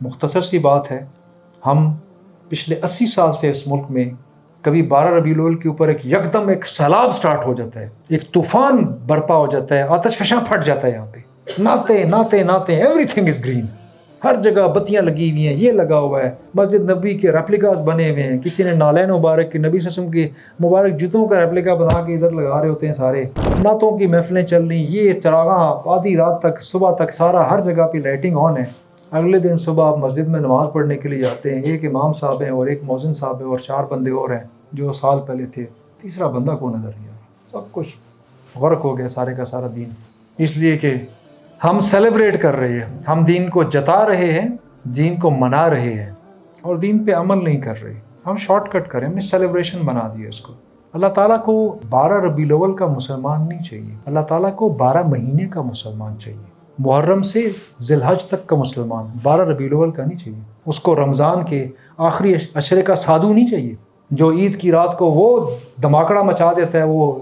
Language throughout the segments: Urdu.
مختصر سی بات ہے، ہم پچھلے 80 سال سے اس ملک میں کبھی 12 ربیع الاول کے اوپر یکدم ایک سیلاب سٹارٹ ہو جاتا ہے، ایک طوفان برپا ہو جاتا ہے، آتش فشاں پھٹ جاتا ہے یہاں پہ، ناطے ناطے ناطے، ایوری تھنگ از گرین، ہر جگہ بتیاں لگی ہوئی ہیں، یہ لگا ہوا ہے، مسجد نبی کے ریپلیکاز بنے ہوئے ہیں، کسی نے نالین مبارک کے نبی صلی اللہ علیہ وسلم کے مبارک جوتوں کا ریپلیکا بنا کے ادھر لگا رہے ہوتے ہیں، سارے نعتوں کی محفلیں چل رہی، یہ چراغاں آدھی رات تک صبح تک سارا ہر جگہ پہ لائٹنگ آن ہے۔ اگلے دن صبح آپ مسجد میں نماز پڑھنے کے لیے جاتے ہیں، ایک امام صاحب ہیں اور ایک مؤذن صاحب ہیں اور 4 بندے اور ہیں جو سال پہلے تھے، تیسرا بندہ کو نظر نہیں آ رہا، سب کچھ غرق ہو گیا سارے کا سارا دین، اس لیے کہ ہم سیلیبریٹ کر رہے ہیں، ہم دین کو جتا رہے ہیں، دین کو منا رہے ہیں اور دین پہ عمل نہیں کر رہے، ہم شارٹ کٹ کریں، ہم نے سیلیبریشن بنا دیا اس کو۔ اللہ تعالیٰ کو 12 ربیع الاول کا مسلمان نہیں چاہیے، اللہ تعالیٰ کو 12 مہینے کا مسلمان چاہیے، محرم سے ذی الحج تک کا مسلمان، 12 ربیع الاول کا نہیں چاہیے، اس کو رمضان کے آخری عشرے کا سادو نہیں چاہیے جو عید کی رات کو وہ دھماکڑا مچا دیتا ہے وہ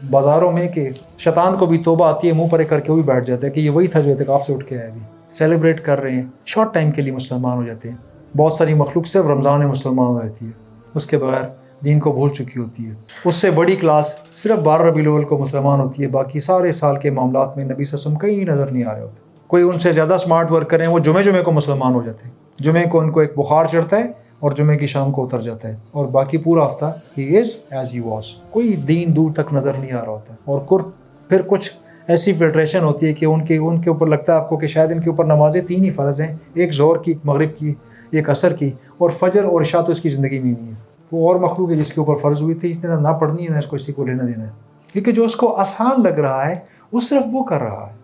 بازاروں میں کہ شیطان کو بھی توبہ آتی ہے، منہ پرے کر کے وہ بھی بیٹھ جاتا ہے کہ یہ وہی تھا جو اعتکاف سے اٹھ کے آیا، بھی سیلیبریٹ کر رہے ہیں، شارٹ ٹائم کے لیے مسلمان ہو جاتے ہیں۔ بہت ساری مخلوق صرف رمضان میں مسلمان ہو جاتی ہے، اس کے بغیر دین کو بھول چکی ہوتی ہے۔ اس سے بڑی کلاس صرف 12 ربیع الاول کو مسلمان ہوتی ہے، باقی سارے سال کے معاملات میں نبی صلی اللہ علیہ وسلم کہیں نظر نہیں آ رہے ہوتے۔ کوئی ان سے زیادہ سمارٹ ورک کریں، وہ جمعے کو مسلمان ہو جاتے ہیں، جمعے کو ان کو ایک بخار چڑھتا ہے اور جمعے کی شام کو اتر جاتا ہے، اور باقی پورا ہفتہ ہی از ایز ہی واز، کوئی دین دور تک نظر نہیں آ رہا ہوتا ہے۔ اور پھر کچھ ایسی فلٹریشن ہوتی ہے کہ ان کے اوپر لگتا ہے آپ کو کہ شاید ان کے اوپر نمازیں 3 ہی فرض ہیں، ایک ظہر کی، ایک مغرب کی، ایک عصر کی، اور فجر اور عشاء تو اس کی زندگی میں نہیں ہے، وہ اور مخلوق ہے جس کے اوپر فرض ہوئی تھی، اس نے نہ پڑھنی ہے نہ اس کو کسی کو لینا دینا ہے، کیونکہ جو اس کو آسان لگ رہا ہے وہ صرف وہ کر رہا ہے۔